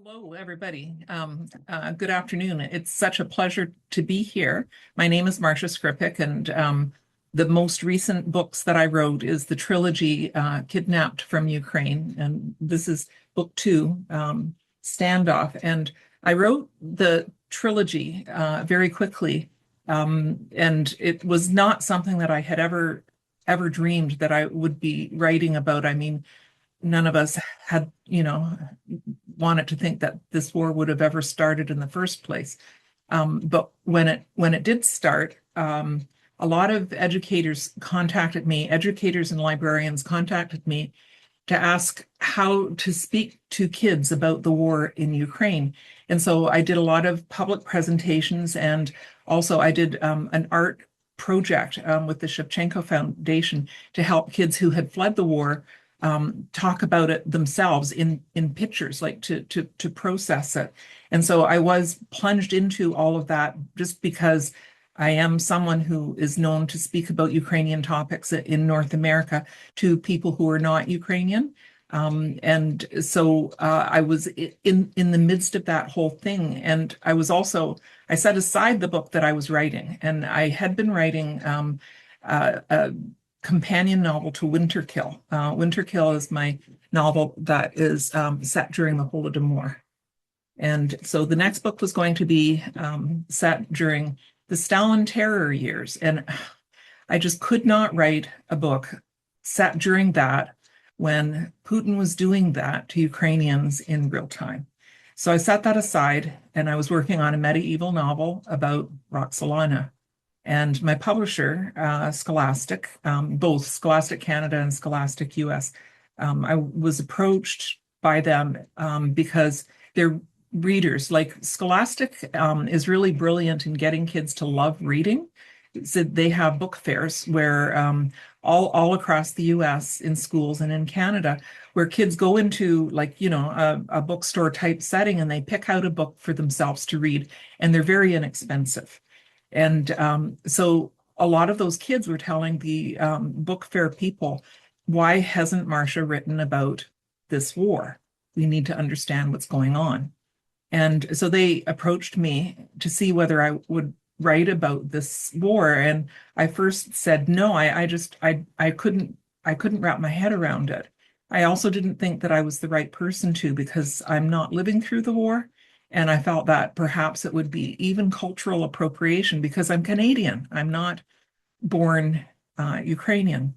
Hello, everybody. Good afternoon. It's such a pleasure to be here. My name is Marsha Skrypuch, and the most recent books that I wrote is the trilogy Kidnapped from Ukraine, and this is book two, Standoff. And I wrote the trilogy very quickly, and it was not something that I had ever dreamed that I would be writing about. I mean, none of us had, wanted to think that this war would have ever started in the first place. But when it did start, a lot of educators contacted me, educators and librarians contacted me to ask how to speak to kids about the war in Ukraine. And so I did a lot of public presentations, and also I did an art project with the Shevchenko Foundation to help kids who had fled the war talk about it themselves in pictures, like to process it. And so I was plunged into all of that just because I am someone who is known to speak about Ukrainian topics in North America to people who are not Ukrainian. And so I was in the midst of that whole thing. And I set aside the book that I was writing, and I had been writing a companion novel to Winterkill. Winterkill is my novel that is set during the Holodomor. And so the next book was going to be set during the Stalin terror years. And I just could not write a book set during that when Putin was doing that to Ukrainians in real time. So I set that aside, and I was working on a medieval novel about Roxolana. And my publisher, Scholastic, both Scholastic Canada and Scholastic US, I was approached by them because they're readers. Like Scholastic is really brilliant in getting kids to love reading. So they have book fairs where all across the US in schools and in Canada, where kids go into a bookstore type setting and they pick out a book for themselves to read, and they're very inexpensive. And so a lot of those kids were telling the book fair people, why hasn't Marsha written about this war? We need to understand what's going on. And so they approached me to see whether I would write about this war. And I first said no. I couldn't wrap my head around it. I also didn't think that I was the right person to, because I'm not living through the war. And I felt that perhaps it would be even cultural appropriation because I'm Canadian. I'm not born Ukrainian.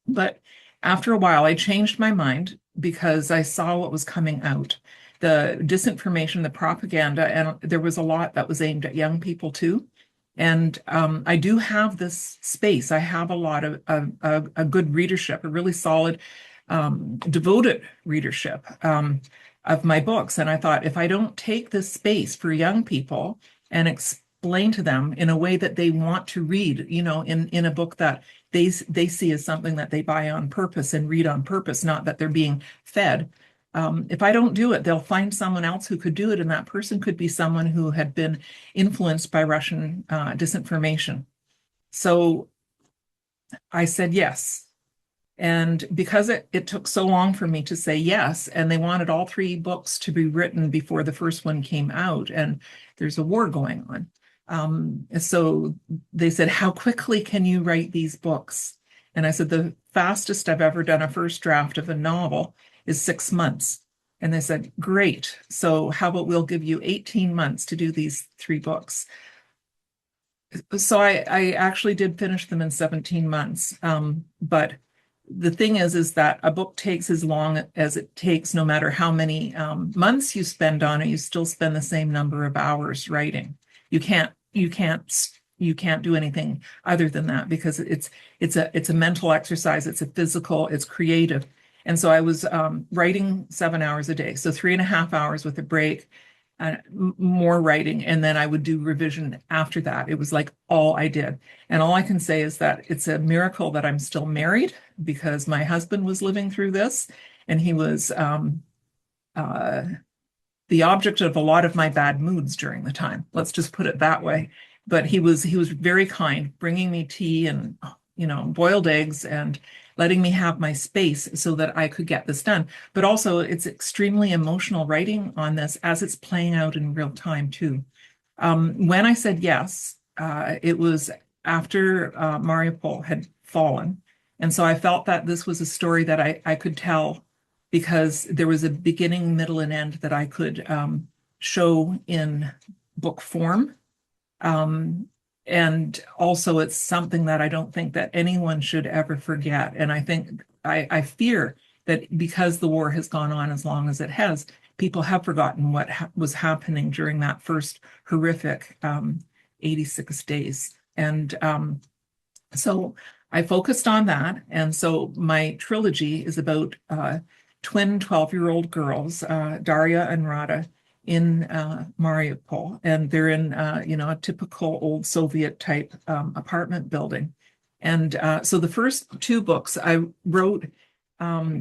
But after a while, I changed my mind because I saw what was coming out. The disinformation, the propaganda, and there was a lot that was aimed at young people too. And I do have this space. I have a lot of a good readership, a really solid, devoted readership of my books. And I thought, if I don't take this space for young people and explain to them in a way that they want to read, in a book that they see as something that they buy on purpose and read on purpose, not that they're being fed. If I don't do it, they'll find someone else who could do it, and that person could be someone who had been influenced by Russian disinformation. So I said yes. And because it took so long for me to say yes, and they wanted all three books to be written before the first one came out, and there's a war going on. So they said, how quickly can you write these books? And I said, the fastest I've ever done a first draft of a novel is 6 months. And they said, great. So how about we'll give you 18 months to do these three books? So I actually did finish them in 17 months. But the thing is that a book takes as long as it takes, no matter how many months you spend on it. You still spend the same number of hours writing. You can't do anything other than that, because it's a mental exercise. It's a physical. It's creative. And so I was writing 7 hours a day, so 3.5 hours with a break, more writing, and then I would do revision after that. It was like all I did. And all I can say is that it's a miracle that I'm still married, because my husband was living through this, and he was the object of a lot of my bad moods during the time. Let's just put it that way. But he was very kind, bringing me tea and boiled eggs, and letting me have my space so that I could get this done. But also, it's extremely emotional writing on this as it's playing out in real time too. When I said yes, it was after Mariupol had fallen. And so I felt that this was a story that I could tell because there was a beginning, middle, and end that I could show in book form. And also, it's something that I don't think that anyone should ever forget. And I think I fear that because the war has gone on as long as it has, people have forgotten what was happening during that first horrific 86 days. And so I focused on that. And so my trilogy is about twin 12-year-old girls, Daria and Rada, in Mariupol. And they're in, a typical old Soviet type apartment building. And so the first two books I wrote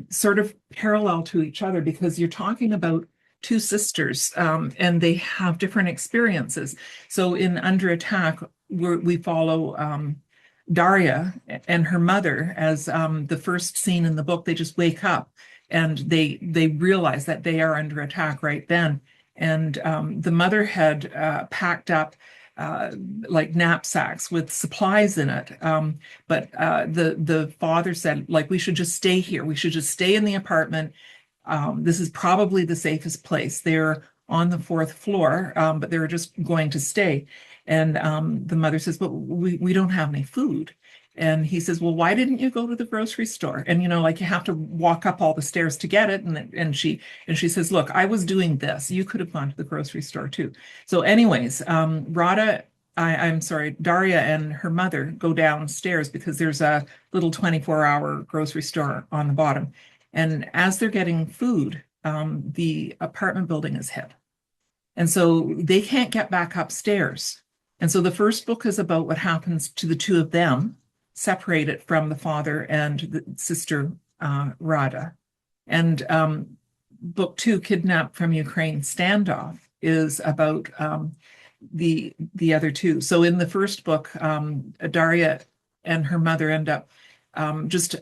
sort of parallel to each other because you're talking about two sisters and they have different experiences. So in Under Attack, we follow Daria and her mother as the first scene in the book. They just wake up and they realize that they are under attack right then. And the mother had packed up like knapsacks with supplies in it. But the father said, like, we should just stay here. We should just stay in the apartment. This is probably the safest place. They're on the fourth floor, but they're just going to stay. And the mother says, but we don't have any food. And he says, well, why didn't you go to the grocery store? And, like you have to walk up all the stairs to get it. And she says, look, I was doing this. You could have gone to the grocery store too. So anyways, Daria and her mother go downstairs because there's a little 24-hour grocery store on the bottom. And as they're getting food, the apartment building is hit. And so they can't get back upstairs. And so the first book is about what happens to the two of them, separated from the father and the sister, Rada. And book two, Kidnapped from Ukraine, Standoff, is about the other two. So in the first book, Daria and her mother end up just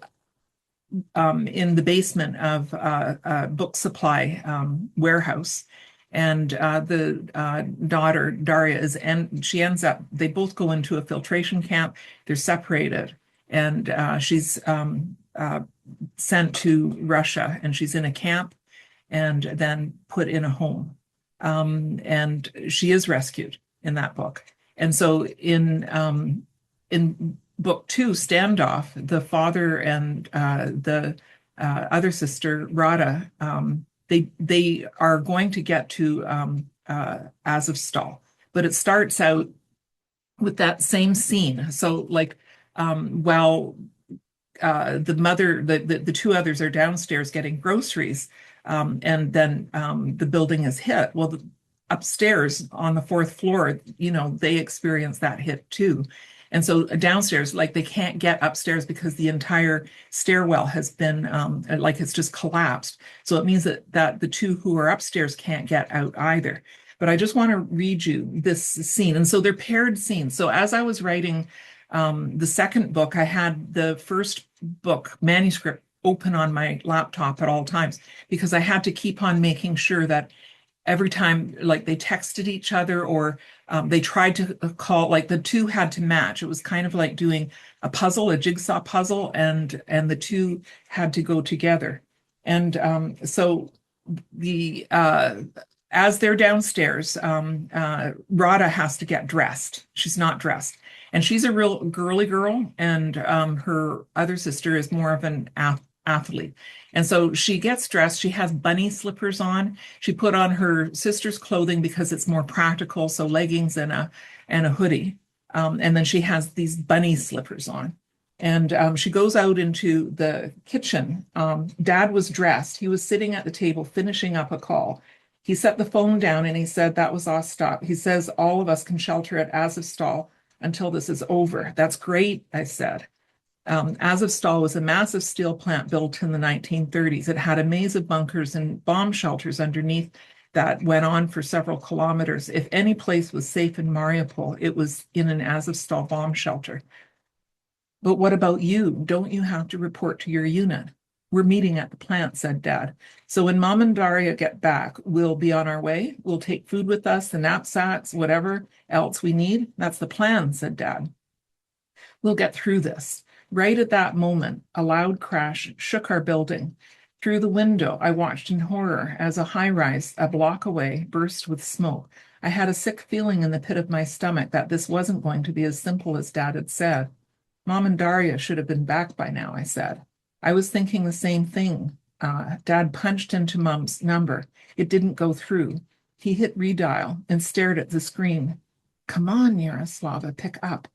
in the basement of a book supply warehouse. And the daughter, Daria, she ends up, they both go into a filtration camp. They're separated. And she's sent to Russia, and she's in a camp and then put in a home. And she is rescued in that book. And so in book two, Standoff, the father and the other sister, Rada, they are going to get to Azovstal, but it starts out with that same scene. So like while the mother, the two others are downstairs getting groceries, and then the building is hit. Well, upstairs on the fourth floor, they experience that hit too. And so downstairs, like they can't get upstairs because the entire stairwell has been like it's just collapsed. So it means that the two who are upstairs can't get out either. But I just want to read you this scene. And so they're paired scenes. So as I was writing the second book, I had the first book manuscript open on my laptop at all times because I had to keep on making sure that every time like they texted each other or they tried to call, like the two had to match. It was kind of like doing a puzzle, a jigsaw puzzle, and the two had to go together. And so the as they're downstairs, Rada has to get dressed. She's not dressed. And she's a real girly girl, and her other sister is more of an athlete. And so she gets dressed. She has bunny slippers on. She put on her sister's clothing because it's more practical, so leggings and a hoodie. And then she has these bunny slippers on. And she goes out into the kitchen. Dad was dressed. He was sitting at the table finishing up a call. He set the phone down and he said, that was Azovstal. He says, all of us can shelter at Azovstal until this is over. That's great, I said. Azovstal was a massive steel plant built in the 1930s. It had a maze of bunkers and bomb shelters underneath that went on for several kilometers. If any place was safe in Mariupol, it was in an Azovstal bomb shelter. But what about you? Don't you have to report to your unit? We're meeting at the plant, said Dad. So when Mom and Daria get back, we'll be on our way. We'll take food with us, the knapsacks, whatever else we need. That's the plan, said Dad. We'll get through this. Right at that moment, a loud crash shook our building. Through the window, I watched in horror as a high-rise a block away burst with smoke. I had a sick feeling in the pit of my stomach that this wasn't going to be as simple as Dad had said. Mom and Daria should have been back by now, I said. I was thinking the same thing. Dad punched into Mom's number. It didn't go through. He hit redial and stared at the screen. Come on, Yaroslava, pick up.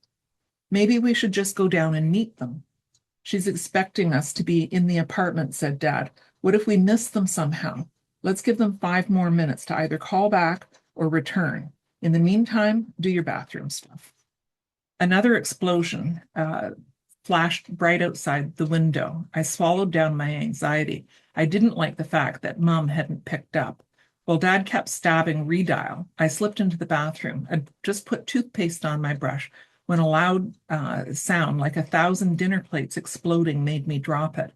Maybe we should just go down and meet them. She's expecting us to be in the apartment, said Dad. What if we miss them somehow? Let's give them 5 more minutes to either call back or return. In the meantime, do your bathroom stuff. Another explosion flashed bright outside the window. I swallowed down my anxiety. I didn't like the fact that Mom hadn't picked up. While Dad kept stabbing redial, I slipped into the bathroom. I'd just put toothpaste on my brush when a loud sound like 1,000 dinner plates exploding made me drop it.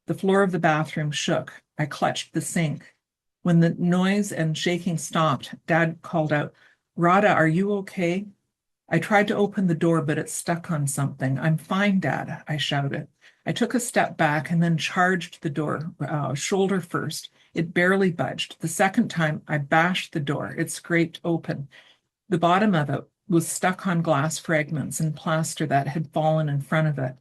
The floor of the bathroom shook. I clutched the sink. When the noise and shaking stopped, Dad called out, Rada, are you okay? I tried to open the door, but it stuck on something. I'm fine, Dad, I shouted. I took a step back and then charged the door, shoulder first. It barely budged. The second time, I bashed the door. It scraped open. The bottom of it was stuck on glass fragments and plaster that had fallen in front of it.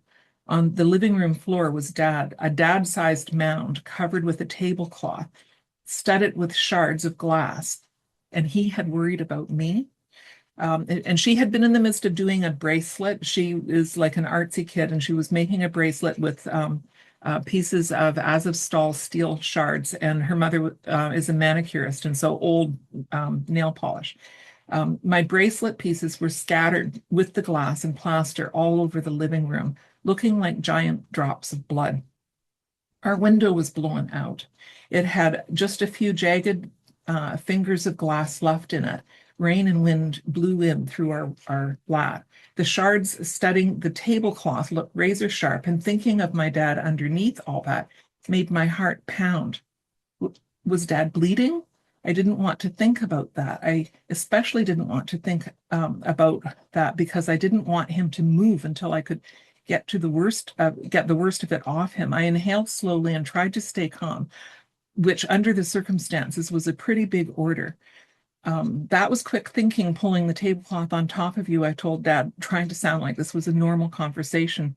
On the living room floor was Dad, a dad-sized mound covered with a tablecloth, studded with shards of glass. And he had worried about me. And she had been in the midst of doing a bracelet. She is like an artsy kid, and she was making a bracelet with pieces of Azovstal steel shards. And her mother is a manicurist, and so old nail polish. My bracelet pieces were scattered with the glass and plaster all over the living room, looking like giant drops of blood. Our window was blown out. It had just a few jagged fingers of glass left in it. Rain and wind blew in through our flat. The shards studding the tablecloth looked razor sharp, and thinking of my dad underneath all that made my heart pound. Was Dad bleeding? I didn't want to think about that. I especially didn't want to think about that because I didn't want him to move until I could get the worst of it off him. I inhaled slowly and tried to stay calm, which under the circumstances was a pretty big order. That was quick thinking, pulling the tablecloth on top of you, I told Dad, trying to sound like this was a normal conversation.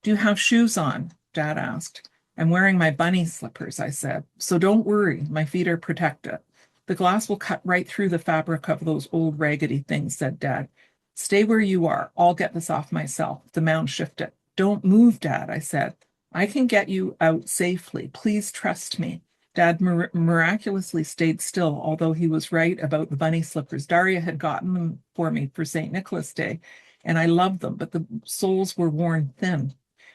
Do you have shoes on? Dad asked. I'm wearing my bunny slippers, I said. So don't worry, my feet are protected. The glass will cut right through the fabric of those old raggedy things, said Dad. Stay where you are. I'll get this off myself. The mound shifted. Don't move, Dad, I said. I can get you out safely. Please trust me. Dad miraculously stayed still, although he was right about the bunny slippers. Daria had gotten them for me for St. Nicholas Day, and I loved them, but the soles were worn thin.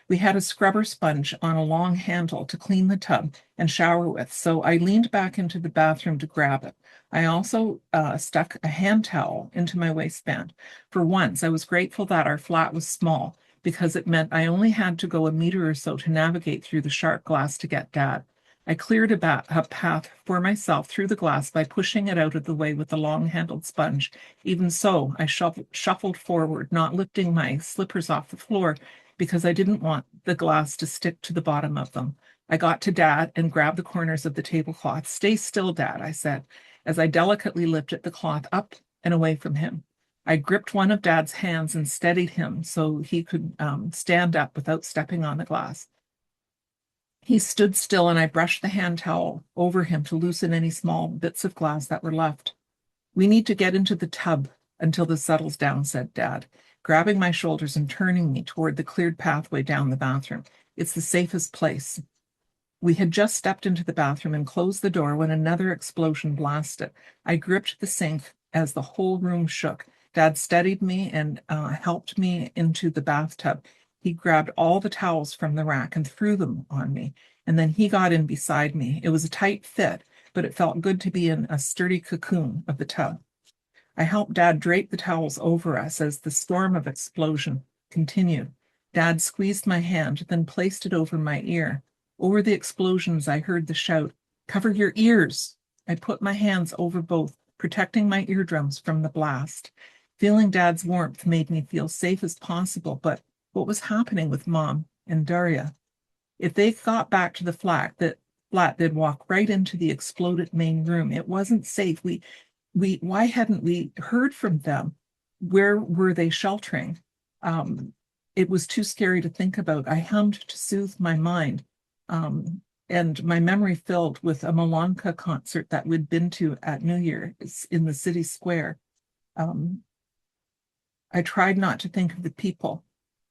We had a scrubber sponge on a long handle to clean the tub and shower with, so I leaned back into the bathroom to grab it. I also stuck a hand towel into my waistband. For once, I was grateful that our flat was small, because it meant I only had to go a meter or so to navigate through the sharp glass to get Dad. I cleared a path for myself through the glass by pushing it out of the way with the long-handled sponge. Even so, I shuffled forward, not lifting my slippers off the floor because I didn't want the glass to stick to the bottom of them. I got to Dad and grabbed the corners of the tablecloth. Stay still, Dad, I said, as I delicately lifted the cloth up and away from him. I gripped one of Dad's hands and steadied him so he could stand up without stepping on the glass. He stood still, and I brushed the hand towel over him to loosen any small bits of glass that were left. We need to get into the tub until this settles down, said Dad, grabbing my shoulders and turning me toward the cleared pathway down the bathroom. It's the safest place. We had just stepped into the bathroom and closed the door when another explosion blasted. I gripped the sink as the whole room shook. Dad steadied me and helped me into the bathtub. He grabbed all the towels from the rack and threw them on me, and then he got in beside me. It was a tight fit, but it felt good to be in a sturdy cocoon of the tub. I helped Dad drape the towels over us as the storm of explosion continued. Dad squeezed my hand, then placed it over my ear. Over the explosions, I heard the shout, "Cover your ears!" I put my hands over both, protecting my eardrums from the blast. Feeling Dad's warmth made me feel safe as possible, but what was happening with Mom and Daria? If they got back to the flat, they'd walk right into the exploded main room. It wasn't safe. Why hadn't we heard from them? Where were they sheltering? It was too scary to think about. I hummed to soothe my mind. And my memory filled with a Malonka concert that we'd been to at New Year's in the city square. I tried not to think of the people.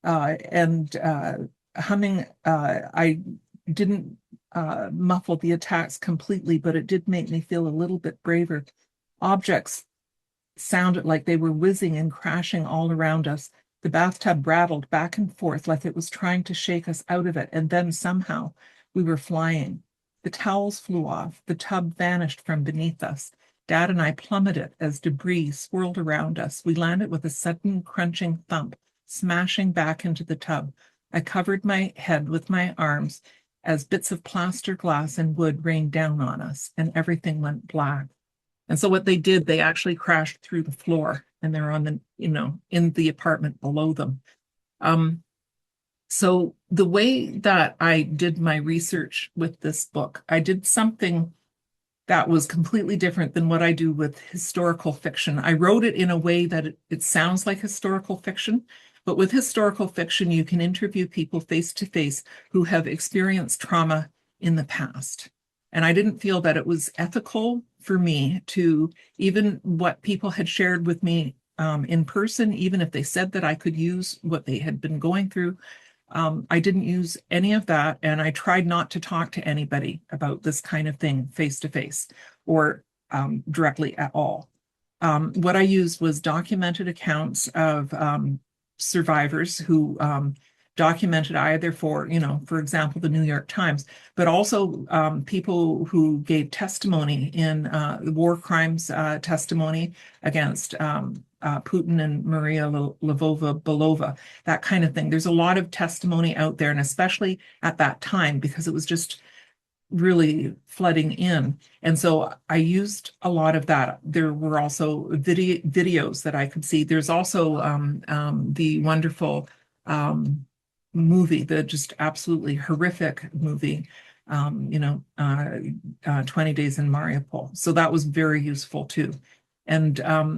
And humming, I didn't muffle the attacks completely, but it did make me feel a little bit braver. Objects sounded like they were whizzing and crashing all around us. The bathtub rattled back and forth like it was trying to shake us out of it, and then somehow we were flying. The towels flew off. The tub vanished from beneath us. Dad and I plummeted as debris swirled around us. We landed with a sudden crunching thump, smashing back into the tub. I covered my head with my arms as bits of plaster, glass, and wood rained down on us, and everything went black. And so what they did, they actually crashed through the floor, and they're on the, in the apartment below them. So the way that I did my research with this book, I did something that was completely different than what I do with historical fiction. I wrote it in a way that it sounds like historical fiction, but with historical fiction, you can interview people face to face who have experienced trauma in the past. And I didn't feel that it was ethical for me to, even what people had shared with me in person, even if they said that I could use what they had been going through, I didn't use any of that. And I tried not to talk to anybody about this kind of thing face to face or directly at all. What I used was documented accounts of survivors who documented either for example, the New York Times, but also people who gave testimony in the war crimes testimony against Putin and Maria Lvova-Belova, that kind of thing. There's a lot of testimony out there, and especially at that time, because it was just really flooding in. And so I used a lot of that. There were also videos that I could see. There's also the wonderful movie, the just absolutely horrific movie, 20 Days in Mariupol. So that was very useful too. And I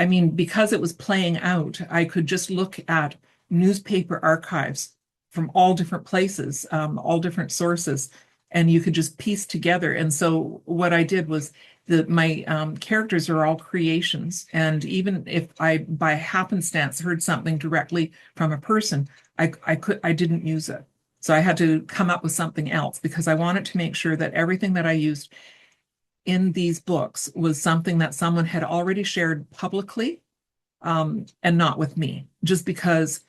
mean, because it was playing out, I could just look at newspaper archives from all different places, all different sources, and you could just piece together. And so what I did was my characters are all creations. And even if I, by happenstance, heard something directly from a person, I didn't use it. So I had to come up with something else because I wanted to make sure that everything that I used in these books was something that someone had already shared publicly, and not with me, just because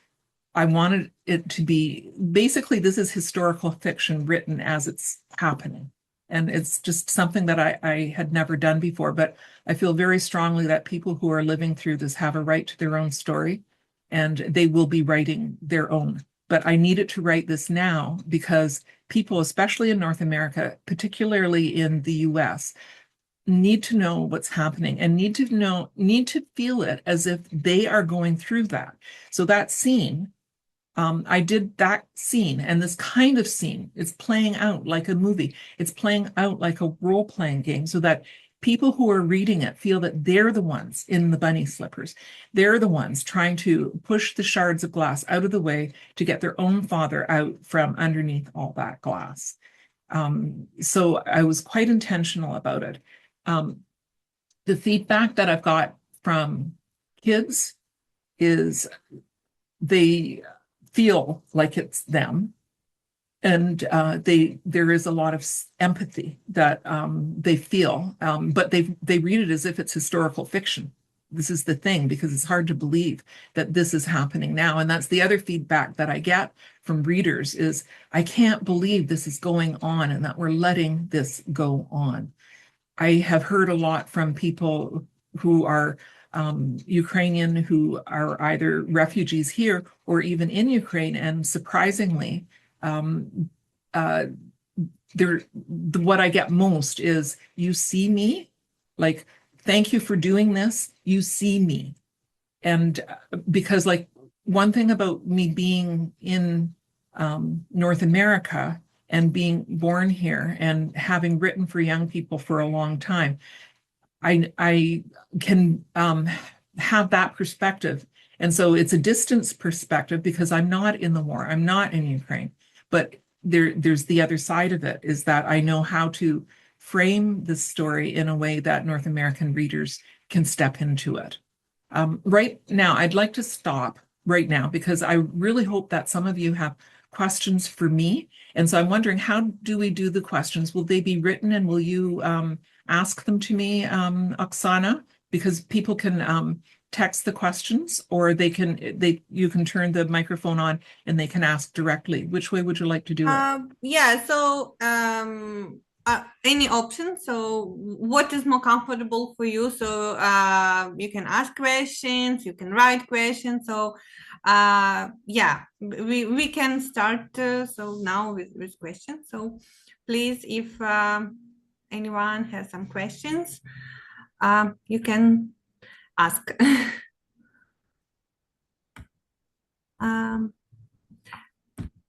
I wanted it to be, basically, this is historical fiction written as it's happening. And it's just something that I had never done before, but I feel very strongly that people who are living through this have a right to their own story, and they will be writing their own. But I needed to write this now because people, especially in North America, particularly in the US, need to know what's happening and need to feel it as if they are going through that. So that scene, I did that scene, and this kind of scene is playing out like a movie. It's playing out like a role-playing game so that people who are reading it feel that they're the ones in the bunny slippers. They're the ones trying to push the shards of glass out of the way to get their own father out from underneath all that glass. So I was quite intentional about it. The feedback that I've got from kids is they feel like it's them, and there is a lot of empathy that they feel, but they read it as if it's historical fiction. This is the thing, because it's hard to believe that this is happening now. And that's the other feedback that I get from readers is, I can't believe this is going on and that we're letting this go on. I have heard a lot from people who are Ukrainian who are either refugees here or even in Ukraine. And surprisingly, what I get most is, you see me, like, thank you for doing this. You see me. And because, like, one thing about me being in North America and being born here and having written for young people for a long time, I can have that perspective. And so it's a distance perspective because I'm not in the war. I'm not in Ukraine. But there's the other side of it, is that I know how to frame the story in a way that North American readers can step into it. Right now, I'd like to stop right now because I really hope that some of you have questions for me. And so I'm wondering, how do we do the questions? Will they be written, and will you ask them to me, Oksana? Because people can text the questions, or you can turn the microphone on and they can ask directly. Which way would you like to do it? Yeah, so any option. So what is more comfortable for you? So you can ask questions, you can write questions. So yeah, we can start so now with questions. So please, if anyone has some questions, you can ask.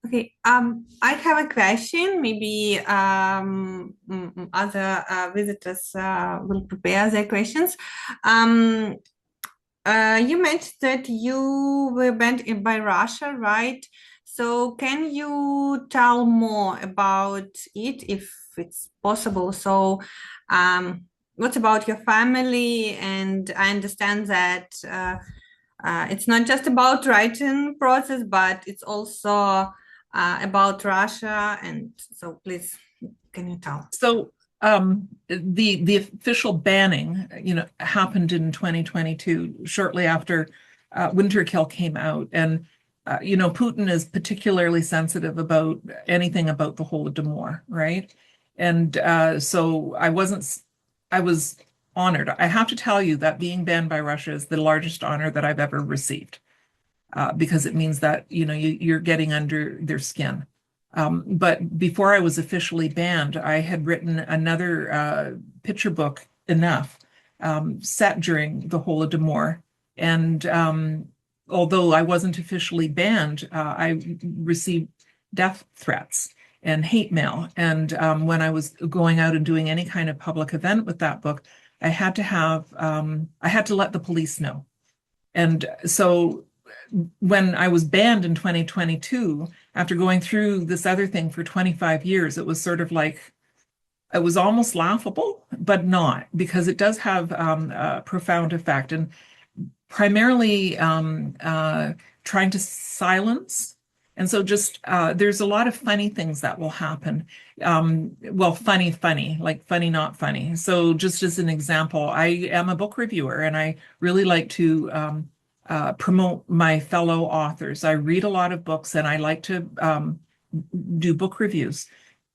Okay, I have a question. Maybe other visitors will prepare their questions. You mentioned that you were banned by Russia, right? So can you tell more about it, if it's possible? So what about your family? And I understand that it's not just about writing process, but it's also about Russia. And so please, can you tell? So the official banning, happened in 2022, shortly after Winter Kill came out. And Putin is particularly sensitive about anything about the Holodomor, right? And so I was honored. I have to tell you that being banned by Russia is the largest honor that I've ever received, because it means that you're getting under their skin. But before I was officially banned, I had written another picture book, Enough, set during the Holodomor. And although I wasn't officially banned, I received death threats and hate mail. And when I was going out and doing any kind of public event with that book, I had to let the police know. And so when I was banned in 2022, after going through this other thing for 25 years, it was sort of like, it was almost laughable, but not, because it does have a profound effect. And primarily trying to silence. And so just there's a lot of funny things that will happen. Well, funny, like funny, not funny. So just as an example, I am a book reviewer, and I really like to promote my fellow authors. I read a lot of books, and I like to do book reviews.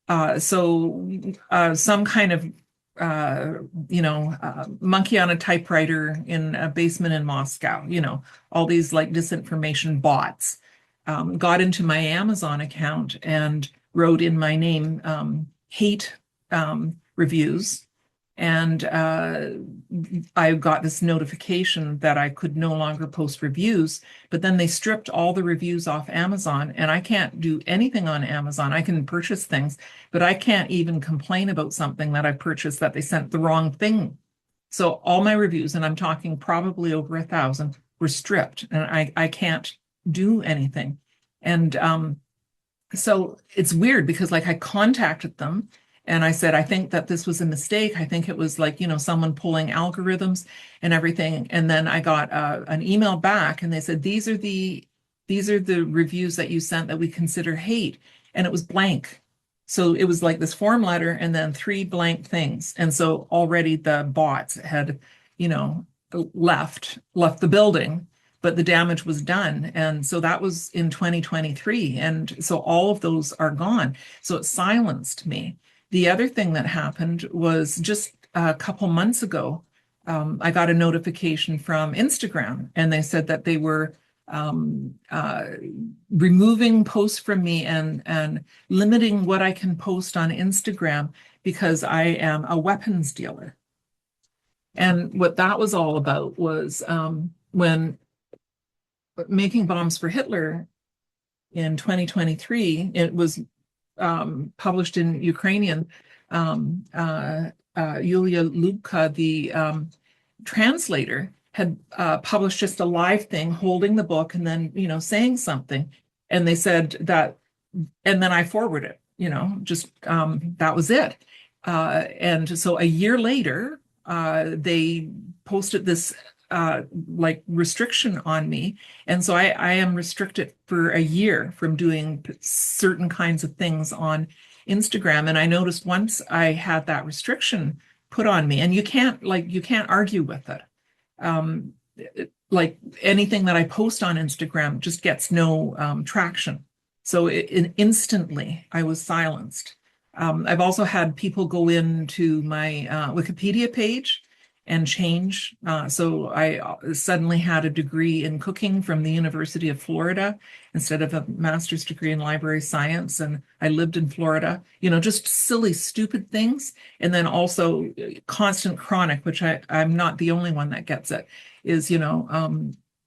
Some kind of monkey on a typewriter in a basement in Moscow, all these like disinformation bots, got into my Amazon account and wrote in my name hate reviews. And I got this notification that I could no longer post reviews, but then they stripped all the reviews off Amazon, and I can't do anything on Amazon. I can purchase things, but I can't even complain about something that I purchased that they sent the wrong thing. So all my reviews, and I'm talking probably over 1,000, were stripped, and I can't do anything. And so it's weird because, like, I contacted them and I said, I think that this was a mistake. I think it was like, someone pulling algorithms and everything. And then I got an email back, and they said, these are the reviews that you sent that we consider hate. And it was blank. So it was like this form letter and then 3 blank things. And so already the bots had, left the building, but the damage was done. And so that was in 2023. And so all of those are gone. So it silenced me. The other thing that happened was just a couple months ago, I got a notification from Instagram, and they said that they were removing posts from me and limiting what I can post on Instagram because I am a weapons dealer. And what that was all about was when Making Bombs for Hitler in 2023, it was published in Ukrainian. Yulia Lubka, the translator, had published just a live thing holding the book and then, saying something. And they said that, and then I forwarded it, just that was it. And so a year later, they posted this like restriction on me. And so I am restricted for a year from doing certain kinds of things on Instagram. And I noticed once I had that restriction put on me, and you can't argue with it. Like anything that I post on Instagram just gets no traction. So instantly I was silenced. I've also had people go into my Wikipedia page and change. So I suddenly had a degree in cooking from the University of Florida instead of a master's degree in library science. And I lived in Florida, just silly, stupid things. And then also constant chronic, which I'm not the only one that gets it, is,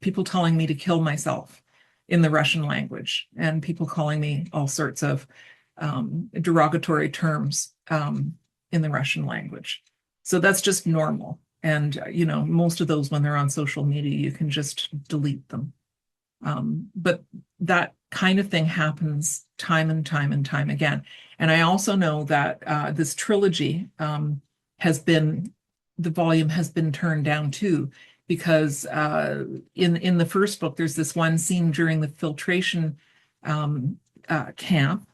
people telling me to kill myself in the Russian language, and people calling me all sorts of derogatory terms in the Russian language. So that's just normal. And, most of those, when they're on social media, you can just delete them. But that kind of thing happens time and time and time again. And I also know that this trilogy the volume has been turned down too, because in the first book, there's this one scene during the filtration camp,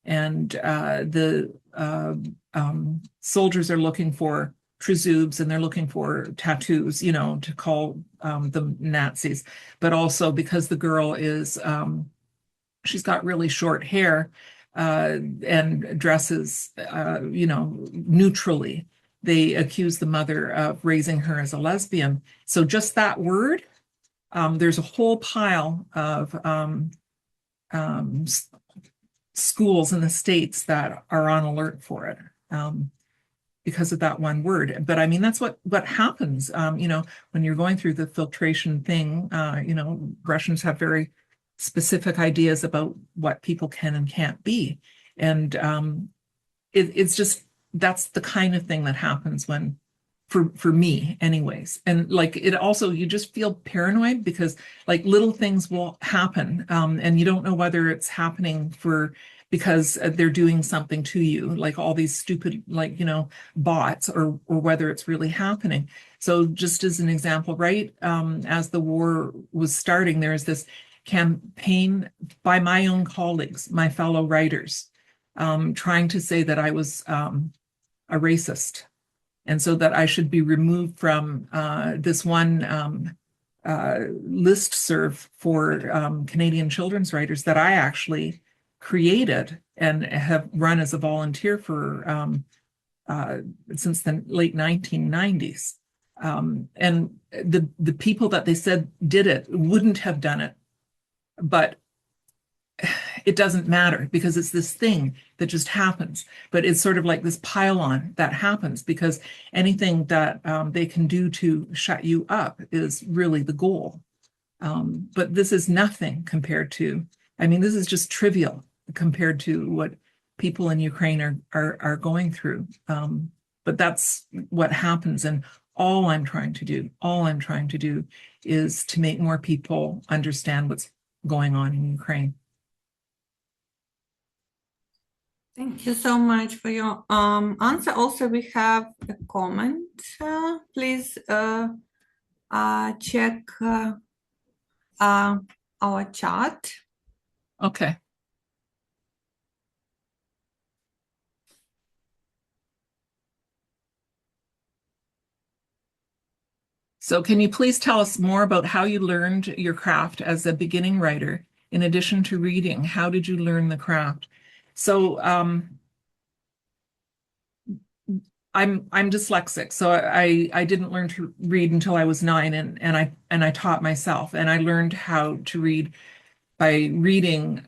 and the soldiers are looking for trezubs, and they're looking for tattoos, to call them Nazis. But also because the girl is, she's got really short hair and dresses, neutrally. They accuse the mother of raising her as a lesbian. So just that word, there's a whole pile of schools in the States that are on alert for it. Because of that one word. But I mean, that's what happens, when you're going through the filtration thing. Russians have very specific ideas about what people can and can't be. And it's just, that's the kind of thing that happens when, for me anyways. And like, it also, you just feel paranoid because like little things will happen, and you don't know whether it's happening because they're doing something to you, like all these stupid, bots, or whether it's really happening. So just as an example, right, as the war was starting, there's this campaign by my own colleagues, my fellow writers, trying to say that I was a racist, and so that I should be removed from this one listserv for Canadian children's writers that I actually created and have run as a volunteer for since the late 1990s. And the people that they said did it wouldn't have done it, but it doesn't matter because it's this thing that just happens. But it's sort of like this pile-on that happens because anything that they can do to shut you up is really the goal. But this is nothing compared to, this is just trivial compared to what people in Ukraine are going through. But that's what happens. And all I'm trying to do is to make more people understand what's going on in Ukraine. Thank you so much for your answer. Also, we have a comment. Please check our chat. Okay. So can you please tell us more about how you learned your craft as a beginning writer? In addition to reading, how did you learn the craft? So I'm dyslexic, so I didn't learn to read until I was 9, and I taught myself, and I learned how to read by reading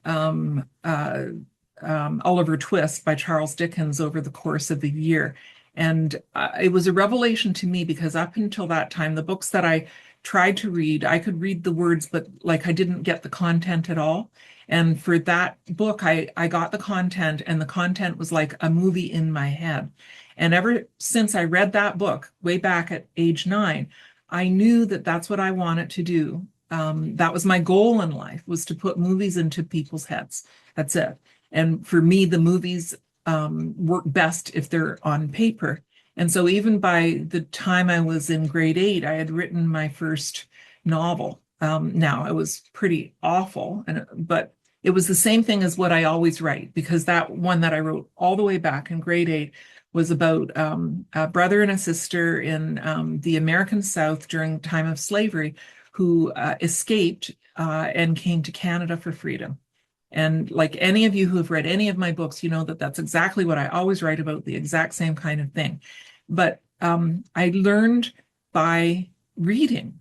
Oliver Twist by Charles Dickens over the course of the year. And it was a revelation to me because up until that time, the books that I tried to read, I could read the words, but like I didn't get the content at all. And for that book, I got the content, and the content was like a movie in my head. And ever since I read that book way back at age 9, I knew that that's what I wanted to do. That was my goal in life, was to put movies into people's heads. That's it. And for me, the movies work best if they're on paper. And so even by the time I was in grade 8, I had written my first novel. Now it was pretty awful, but it was the same thing as what I always write, because that one that I wrote all the way back in grade 8 was about a brother and a sister in the American South during the time of slavery who escaped and came to Canada for freedom. And like any of you who have read any of my books, you know that that's exactly what I always write about, the exact same kind of thing. But I learned by reading.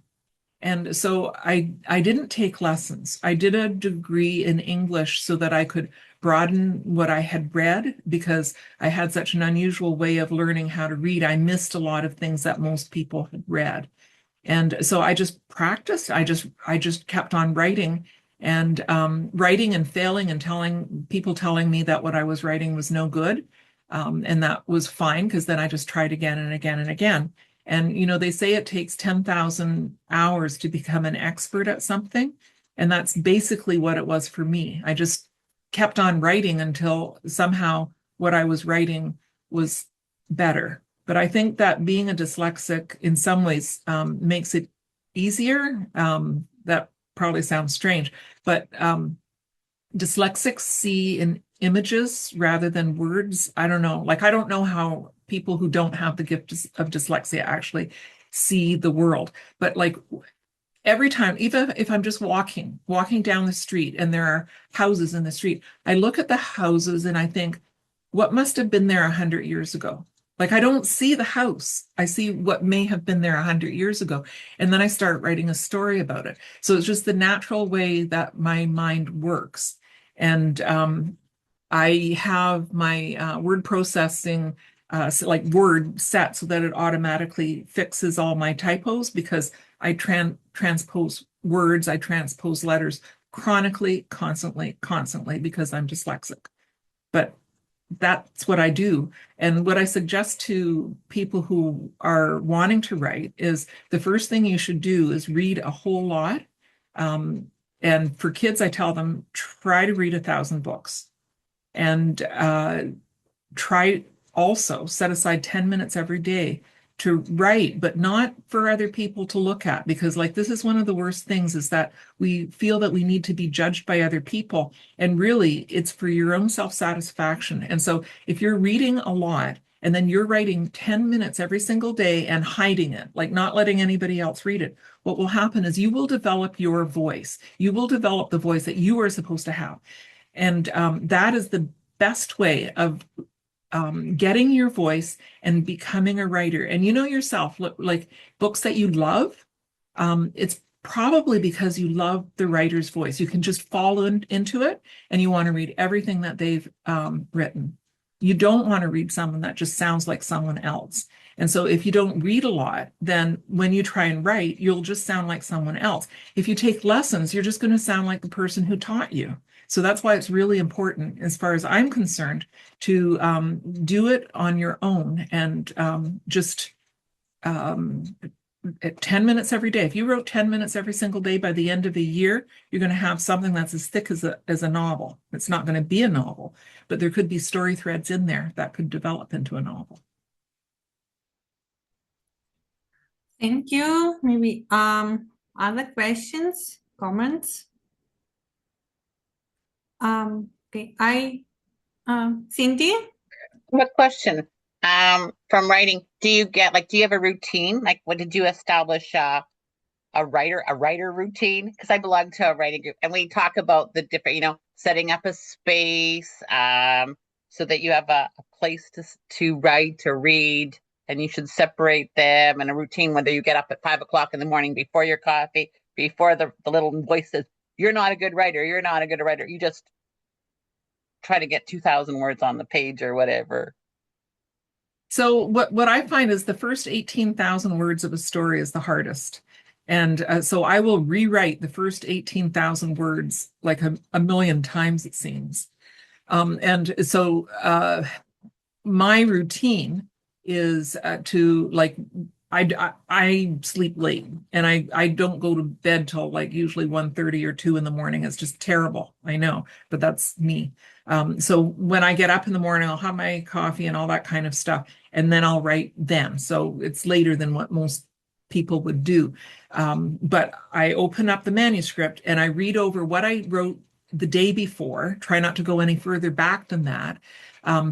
And so I didn't take lessons. I did a degree in English so that I could broaden what I had read, because I had such an unusual way of learning how to read. I missed a lot of things that most people had read. And so I just practiced. I just kept on writing and writing and failing and telling me that what I was writing was no good. And that was fine, because then I just tried again and again and again. And, you know, they say it takes 10,000 hours to become an expert at something. And that's basically what it was for me. I just kept on writing until somehow what I was writing was better. But I think that being a dyslexic in some ways makes it easier. That probably sounds strange, but dyslexics see in images rather than words. I don't know. Like, I don't know how people who don't have the gift of dyslexia actually see the world. But like every time, even if I'm just walking down the street and there are houses in the street, I look at the houses and I think, what must have been there 100 years ago? Like, I don't see the house. I see what may have been there 100 years ago. And then I start writing a story about it. So it's just the natural way that my mind works. And I have my word processing, like Word set so that it automatically fixes all my typos, because I transpose words, I transpose letters chronically, constantly, because I'm dyslexic. But that's what I do. And what I suggest to people who are wanting to write is the first thing you should do is read a whole lot. And for kids, I tell them, try to read 1,000 books, and try also set aside 10 minutes every day to write, but not for other people to look at, because like this is one of the worst things, is that we feel that we need to be judged by other people, and really it's for your own self-satisfaction. And so if you're reading a lot and then you're writing 10 minutes every single day and hiding it, like not letting anybody else read it, what will happen is you will develop your voice. You will develop the voice that you are supposed to have. And that is the best way of getting your voice and becoming a writer. And you know yourself, like books that you love, it's probably because you love the writer's voice. You can just fall into it and you want to read everything that they've written. You don't want to read someone that just sounds like someone else. And so if you don't read a lot, then when you try and write, you'll just sound like someone else. If you take lessons, you're just going to sound like the person who taught you. So that's why it's really important, as far as I'm concerned, to do it on your own, and just 10 minutes every day. If you wrote 10 minutes every single day, by the end of the year, you're going to have something that's as thick as a novel. It's not going to be a novel, but there could be story threads in there that could develop into a novel. Thank you. Maybe other questions, comments? Okay, Cindy? I have a question. From writing, do you have a routine? Like, what did you establish a writer routine? Because I belong to a writing group, and we talk about the different, setting up a space, so that you have a place to write, to read, and you should separate them in a routine, whether you get up at 5 o'clock in the morning before your coffee, before the little voice says, you're not a good writer, you're not a good writer. You just try to get 2,000 words on the page or whatever. So what I find is the first 18,000 words of a story is the hardest. And so I will rewrite the first 18,000 words like a million times, it seems. And so my routine is to like, I sleep late and I don't go to bed till like usually 1:30 or 2 in the morning. It's just terrible. I know, but that's me. So when I get up in the morning, I'll have my coffee and all that kind of stuff, and then I'll write then. So it's later than what most people would do. But I open up the manuscript and I read over what I wrote the day before, try not to go any further back than that,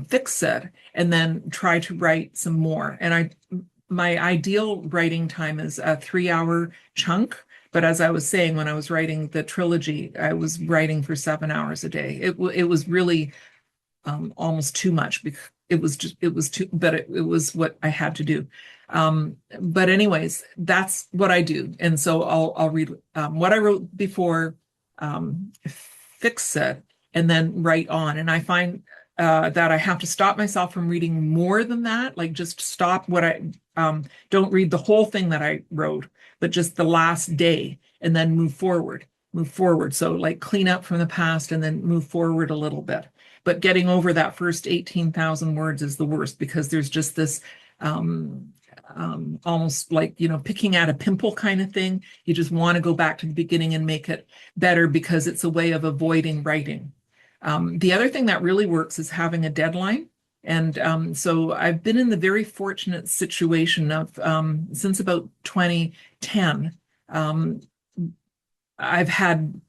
fix it, and then try to write some more. And my ideal writing time is a 3-hour chunk. But as I was saying, when I was writing the trilogy, I was writing for 7 hours a day. It was really almost too much because it was too, but it was what I had to do. But anyways, that's what I do. And so I'll read what I wrote before, fix it, and then write on. And I find that I have to stop myself from reading more than that. Like just stop what I don't read the whole thing that I wrote, but just the last day, and then move forward. So like clean up from the past and then move forward a little bit. But getting over that first 18,000 words is the worst because there's just this almost like, picking at a pimple kind of thing. You just want to go back to the beginning and make it better because it's a way of avoiding writing. The other thing that really works is having a deadline. And so I've been in the very fortunate situation of since about 2010, I've had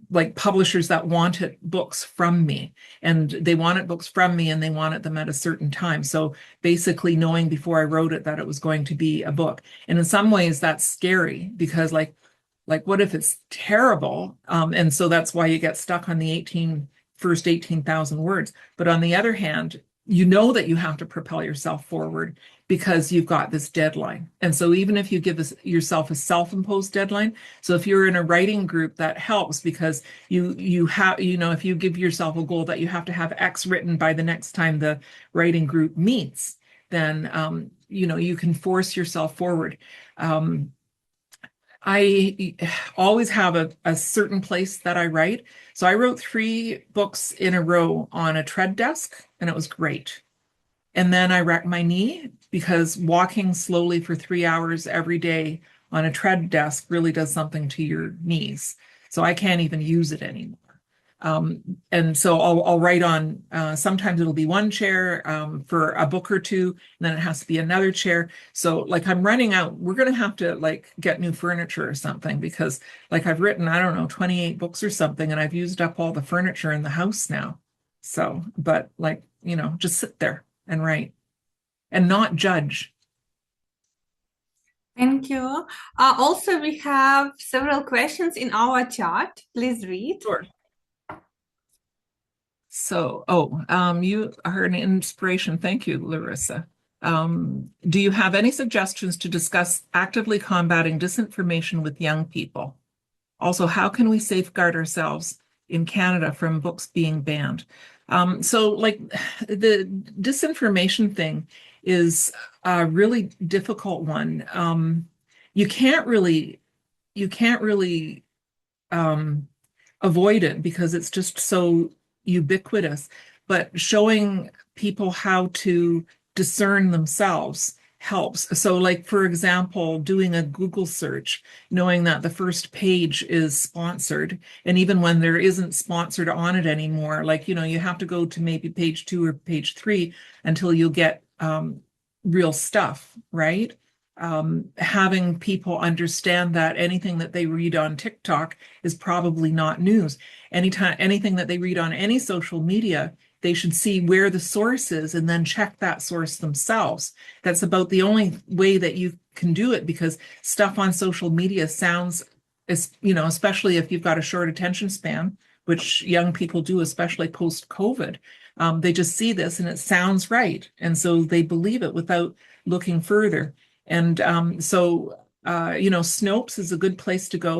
like publishers that wanted books from me, and they wanted books from me and they wanted them at a certain time. So basically knowing before I wrote it that it was going to be a book. And in some ways that's scary because like what if it's terrible? And so that's why you get stuck on the first 18,000 words. But on the other hand, you know that you have to propel yourself forward because you've got this deadline. And so even if you give yourself a self-imposed deadline, so if you're in a writing group, that helps because you have, if you give yourself a goal that you have to have X written by the next time the writing group meets, then, you can force yourself forward. I always have a certain place that I write. So I wrote 3 books in a row on a tread desk, and it was great. And then I wrecked my knee because walking slowly for 3 hours every day on a tread desk really does something to your knees. So I can't even use it anymore. And so I'll write on, sometimes it'll be one chair for a book or two, and then it has to be another chair. So like I'm running out, we're going to have to like get new furniture or something because like I've written, I don't know, 28 books or something, and I've used up all the furniture in the house now. So, but like, just sit there and write and not judge. Thank you. Also, we have several questions in our chat. Please read. Sure. So, you are an inspiration. Thank you, Larissa. Do you have any suggestions to discuss actively combating disinformation with young people? Also, how can we safeguard ourselves in Canada from books being banned? So like the disinformation thing is a really difficult one. You can't really avoid it because it's just so ubiquitous, but showing people how to discern themselves helps. So like, for example, doing a Google search, knowing that the first page is sponsored, and even when there isn't sponsored on it anymore, like, you have to go to maybe page 2 or page 3 until you get real stuff, right? Having people understand that anything that they read on TikTok is probably not news. Anything that they read on any social media, they should see where the source is and then check that source themselves. That's about the only way that you can do it, because stuff on social media sounds, especially if you've got a short attention span, which young people do, especially post-COVID. They just see this and it sounds right. And so they believe it without looking further. And Snopes is a good place to go.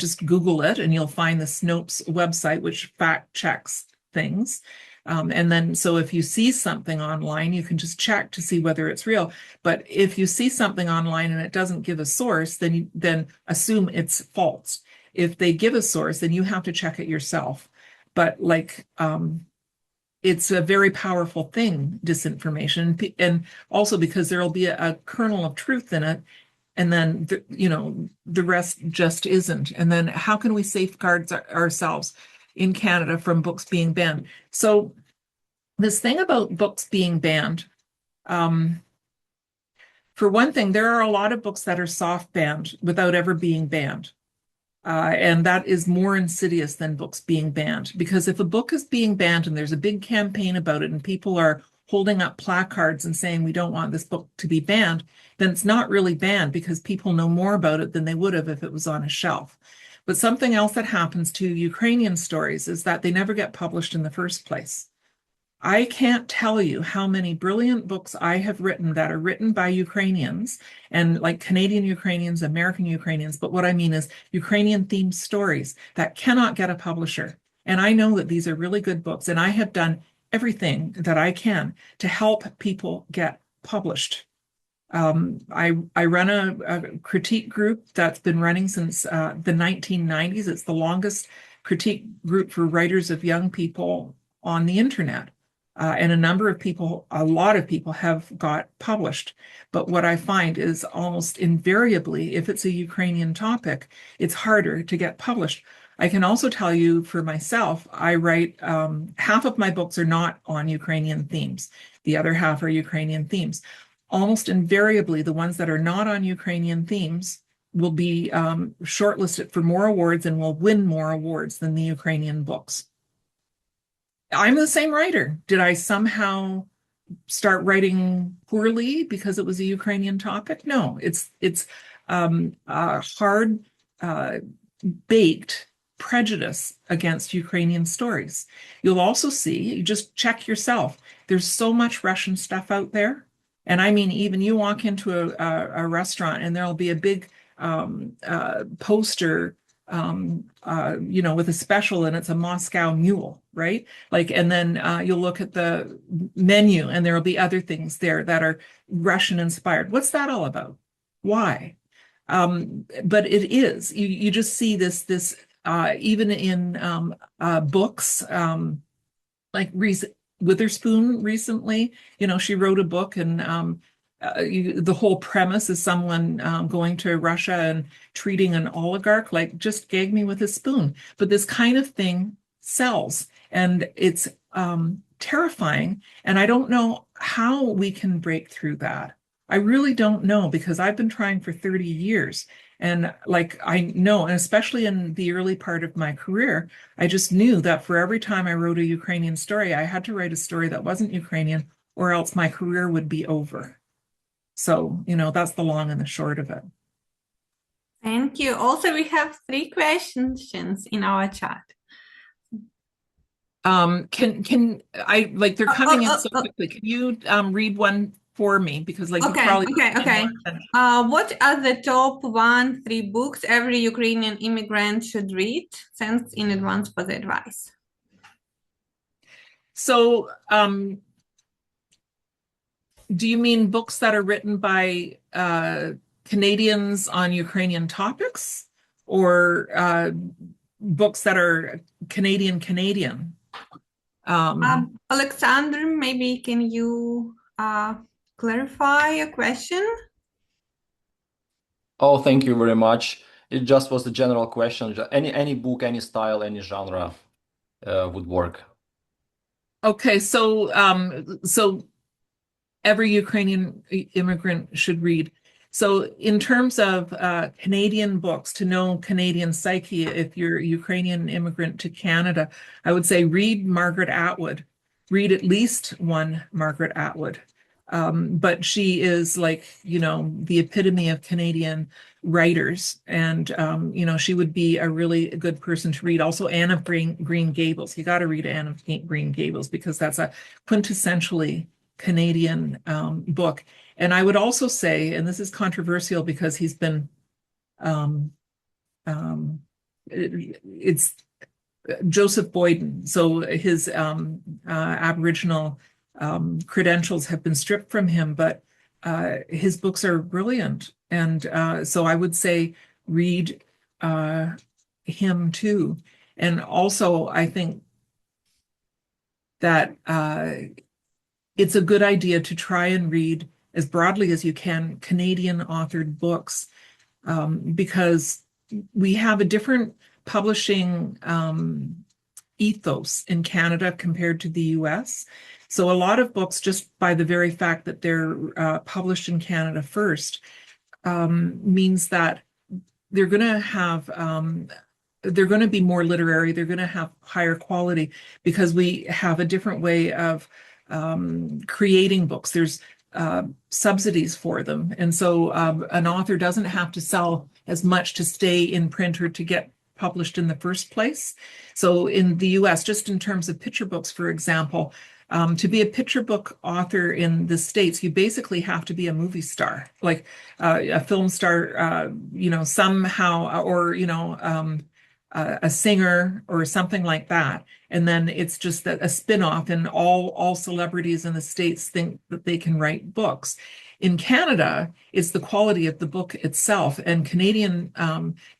Just Google it and you'll find the Snopes website, which fact checks things. And then, so if you see something online, you can just check to see whether it's real. But if you see something online and it doesn't give a source, then assume it's false. If they give a source, then you have to check it yourself. But it's a very powerful thing, disinformation, and also because there'll be a kernel of truth in it, and then the rest just isn't. And then how can we safeguard ourselves in Canada from books being banned? So this thing about books being banned, for one thing, there are a lot of books that are soft banned without ever being banned. And that is more insidious than books being banned, because if a book is being banned and there's a big campaign about it and people are holding up placards and saying we don't want this book to be banned, then it's not really banned because people know more about it than they would have if it was on a shelf. But something else that happens to Ukrainian stories is that they never get published in the first place. I can't tell you how many brilliant books I have written that are written by Ukrainians, and like Canadian Ukrainians, American Ukrainians, but what I mean is Ukrainian themed stories that cannot get a publisher. And I know that these are really good books, and I have done everything that I can to help people get published. I run a critique group that's been running since the 1990s. It's the longest critique group for writers of young people on the internet. And a lot of people have got published. But what I find is almost invariably, if it's a Ukrainian topic, it's harder to get published. I can also tell you for myself, I write, half of my books are not on Ukrainian themes. The other half are Ukrainian themes. Almost invariably, the ones that are not on Ukrainian themes will be shortlisted for more awards and will win more awards than the Ukrainian books. I'm the same writer. Did I somehow start writing poorly because it was a Ukrainian topic? No, it's a hard baked prejudice against Ukrainian stories. You'll also see, you just check yourself, there's so much Russian stuff out there. And I mean, even you walk into a restaurant and there'll be a big poster with a special, and it's a Moscow mule, right? And then you'll look at the menu and there'll be other things there that are Russian inspired. What's that all about? Why? But it is, you just see this even in books, like Witherspoon recently, she wrote a book, and the whole premise is someone going to Russia and treating an oligarch, just gag me with a spoon. But this kind of thing sells, and it's terrifying. And I don't know how we can break through that. I really don't know, because I've been trying for 30 years. And I know, and especially in the early part of my career, I just knew that for every time I wrote a Ukrainian story, I had to write a story that wasn't Ukrainian, or else my career would be over. So, that's the long and the short of it. Thank you. Also, we have 3 questions in our chat. Can I, they're coming in so quickly. Can you read one for me? Because you probably okay. What are the top 1-3 books every Ukrainian immigrant should read? Thanks in advance for the advice. So, do you mean books that are written by Canadians on Ukrainian topics, or books that are Canadian? Alexander, maybe can you clarify your question? Oh, thank you very much. It just was a general question. Any book, any style, any genre would work. Okay, so every Ukrainian immigrant should read. So in terms of Canadian books, to know Canadian psyche, if you're a Ukrainian immigrant to Canada, I would say read Margaret Atwood. Read at least one Margaret Atwood. But she is the epitome of Canadian writers. And, you know, she would be a really good person to read. Also, Anne of Green Gables. You got to read Anne of Green Gables because that's a quintessentially Canadian book. And I would also say, and this is controversial because he's been, it's Joseph Boyden. So his Aboriginal credentials have been stripped from him, but his books are brilliant. And so I would say read him too. And also, I think that it's a good idea to try and read as broadly as you can Canadian authored books, because we have a different publishing ethos in Canada compared to the US. So a lot of books, just by the very fact that they're published in Canada first, means that they're going to have they're going to be more literary, they're going to have higher quality because we have a different way of creating books. There's subsidies for them. And so an author doesn't have to sell as much to stay in print or to get published in the first place. So in the US, just in terms of picture books, for example, to be a picture book author in the States, you basically have to be a movie star, like a film star, you know, somehow, or, you know, a singer or something like that. And then it's just a spin-off, and all celebrities in the States think that they can write books. In Canada, it's the quality of the book itself, and Canadian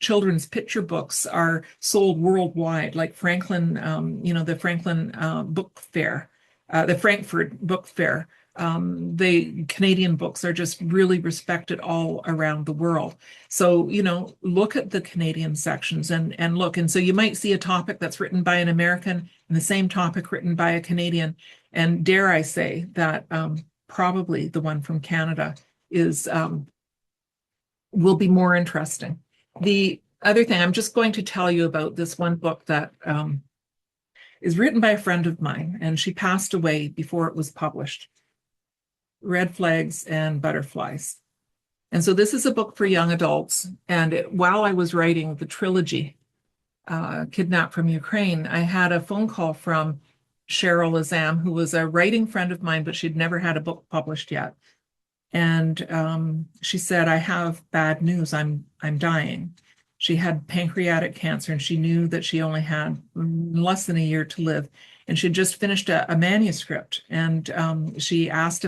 children's picture books are sold worldwide, like Franklin, you know, the Franklin Book Fair, the Frankfurt Book Fair. The Canadian books are just really respected all around the world. So, you know, look at the Canadian sections and look. And so you might see a topic that's written by an American and the same topic written by a Canadian. And dare I say that probably the one from Canada is will be more interesting. The other thing, I'm just going to tell you about this one book that is written by a friend of mine, and she passed away before it was published. Red Flags and Butterflies. And so this is a book for young adults. And while I was writing the trilogy, Kidnapped from Ukraine, I had a phone call from Cheryl Azam, who was a writing friend of mine, but she'd never had a book published yet. And she said, "I have bad news. I'm dying." She had pancreatic cancer, and she knew that she only had less than a year to live. And she'd just finished a manuscript. And she asked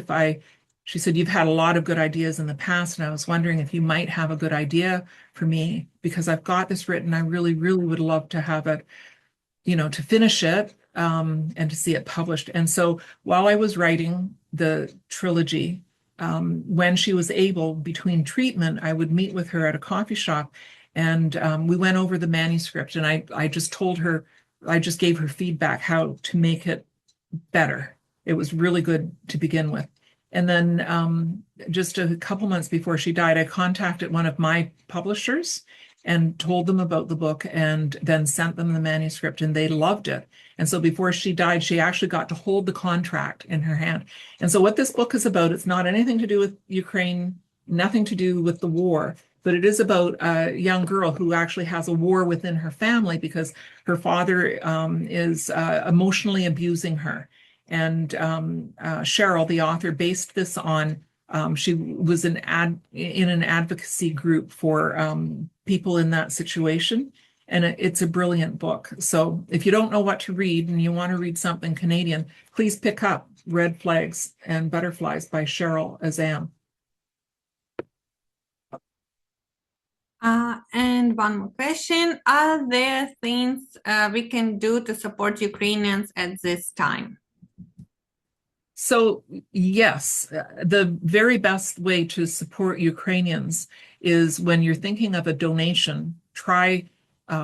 she said, "You've had a lot of good ideas in the past, and I was wondering if you might have a good idea for me, because I've got this written. I really, really would love to have it, you know, to finish it and to see it published." And so while I was writing the trilogy, when she was able, between treatment, I would meet with her at a coffee shop, and we went over the manuscript, and I just told her, I just gave her feedback how to make it better. It was really good to begin with. And then just a couple months before she died, I contacted one of my publishers and told them about the book, and then sent them the manuscript, and they loved it. And so before she died, she actually got to hold the contract in her hand. And so what this book is about, it's not anything to do with Ukraine, nothing to do with the war, but it is about a young girl who actually has a war within her family because her father is emotionally abusing her. And Cheryl, the author, based this on, she was in an advocacy group for people in that situation. And it's a brilliant book. So if you don't know what to read and you want to read something Canadian, please pick up Red Flags and Butterflies by Cheryl Azam. And one more question. Are there things we can do to support Ukrainians at this time? So yes, the very best way to support Ukrainians is when you're thinking of a donation, try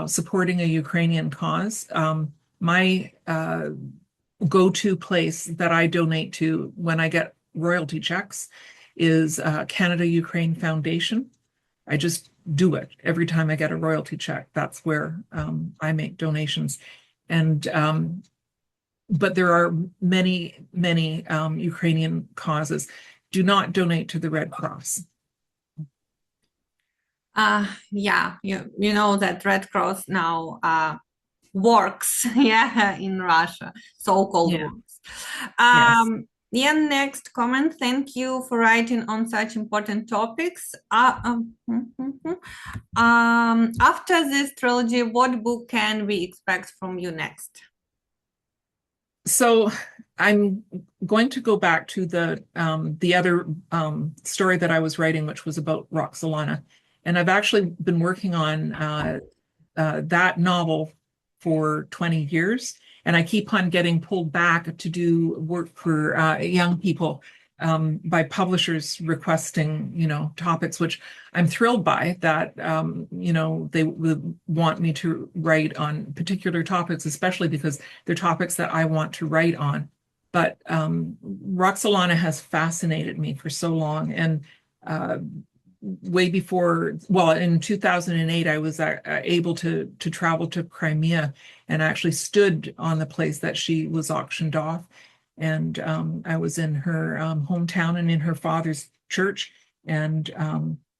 supporting a Ukrainian cause. My go-to place that I donate to when I get royalty checks is Canada-Ukraine Foundation. I just do it every time I get a royalty check. That's where I make donations. And but there are many, many Ukrainian causes. Do not donate to the Red Cross. Yeah, you know that Red Cross now works, yeah, in Russia, so-called Yeah. works. Yes. Yeah, next comment. Thank you for writing on such important topics. After this trilogy, what book can we expect from you next? So I'm going to go back to the other story that I was writing, which was about Roxolana. And I've actually been working on that novel for 20 years. And I keep on getting pulled back to do work for young people by publishers requesting, topics, which I'm thrilled by that, they would want me to write on particular topics, especially because they're topics that I want to write on. But Roxolana has fascinated me for so long. And way before, well, in 2008, I was able to travel to Crimea and actually stood on the place that she was auctioned off. And I was in her hometown and in her father's church and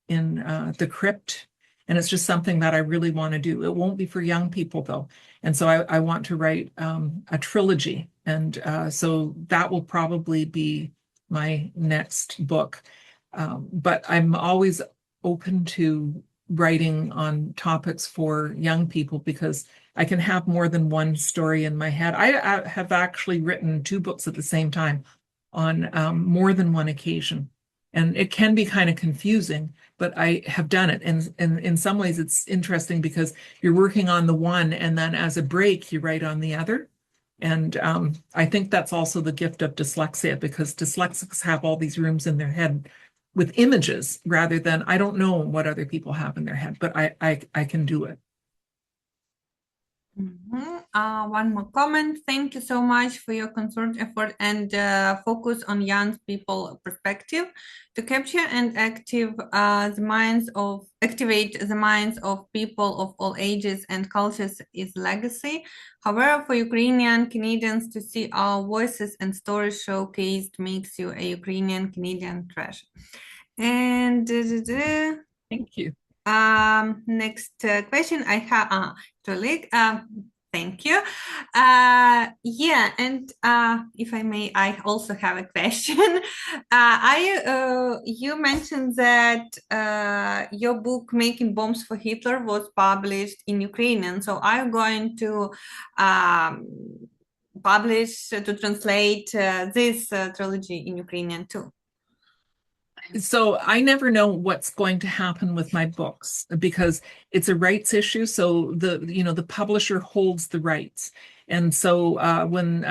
in the crypt. And it's just something that I really want to do. It won't be for young people, though. And so I want to write a trilogy. And so that will probably be my next book. But I'm always open to writing on topics for young people because I can have more than one story in my head. I have actually written 2 books at the same time on more than one occasion. And it can be kind of confusing, but I have done it. And in some ways, it's interesting because you're working on the one, and then as a break, you write on the other. And I think that's also the gift of dyslexia, because dyslexics have all these rooms in their head with images rather than, I don't know what other people have in their head, but I can do it. One more comment. Thank you so much for your concerted effort and focus on young people perspective to capture and activate the minds of people of all ages and cultures is legacy. However, for Ukrainian Canadians to see our voices and stories showcased makes you a Ukrainian Canadian treasure. And Thank you. next question I have Trlogy. Thank you. Yeah, and if I may, I also have a question. You mentioned that your book "Making Bombs for Hitler" was published in Ukrainian. So are you going to translate this trilogy in Ukrainian too? So I never know what's going to happen with my books because it's a rights issue. So the publisher holds the rights. And so when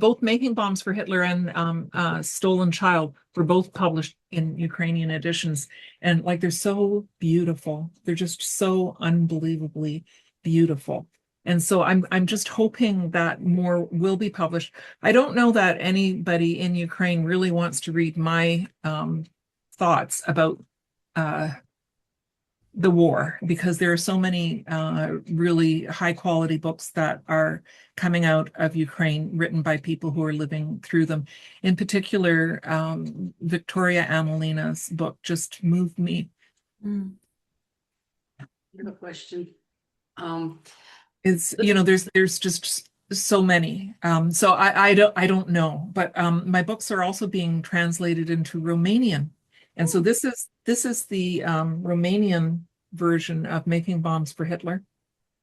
both Making Bombs for Hitler and Stolen Child were both published in Ukrainian editions, and like they're so beautiful. They're just so unbelievably beautiful. And so I'm just hoping that more will be published. I don't know that anybody in Ukraine really wants to read my thoughts about the war, because there are so many really high quality books that are coming out of Ukraine written by people who are living through them. In particular, Victoria Amelina's book just moved me. I have a question. There's just so many. So I don't know, but my books are also being translated into Romanian. And so this is the Romanian version of Making Bombs for Hitler.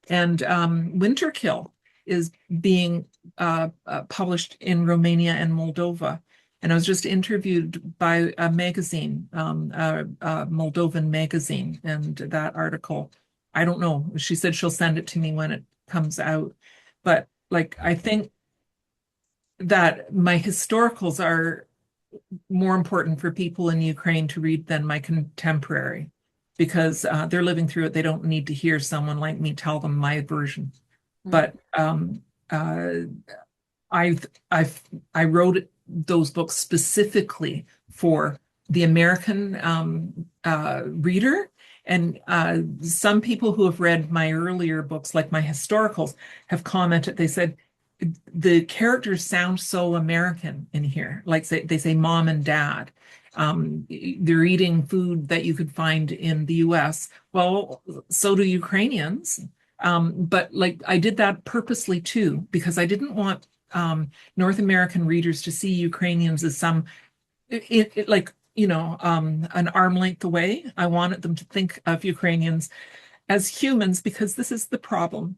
And Winterkill is being published in Romania and Moldova. And I was just interviewed by a magazine, a Moldovan magazine, and that article, I don't know. She said she'll send it to me when it comes out. But like, I think that my historicals are more important for people in Ukraine to read than my contemporary, because they're living through it. They don't need to hear someone like me tell them my version. But I wrote those books specifically for the American reader. And some people who have read my earlier books, like my historicals, have commented. They said the characters sound so American in here, like they say mom and dad. They're eating food that you could find in the US. Well, so do Ukrainians. But like I did that purposely too, because I didn't want North American readers to see Ukrainians as some like, an arm length away. I wanted them to think of Ukrainians as humans, because this is the problem,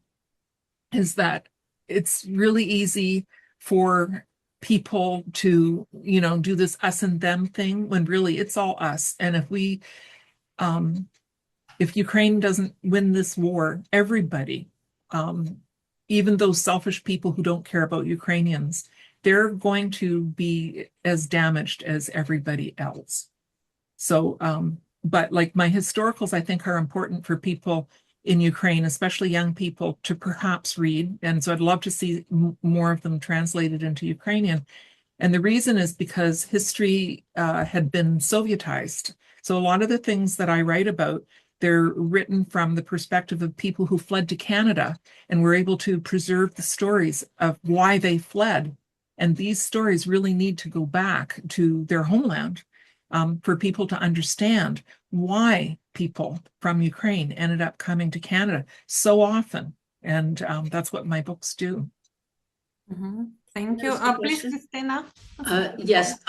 is that it's really easy for people to, do this us and them thing when really it's all us. And if Ukraine doesn't win this war, everybody, even those selfish people who don't care about Ukrainians, they're going to be as damaged as everybody else. So, but like my historicals, I think are important for people in Ukraine, especially young people, to perhaps read. And so I'd love to see more of them translated into Ukrainian. And the reason is because history had been Sovietized. So a lot of the things that I write about, they're written from the perspective of people who fled to Canada and were able to preserve the stories of why they fled. And these stories really need to go back to their homeland for people to understand why people from Ukraine ended up coming to Canada so often. And that's what my books do. Thank you. There's a Please, question. Christina. Yes,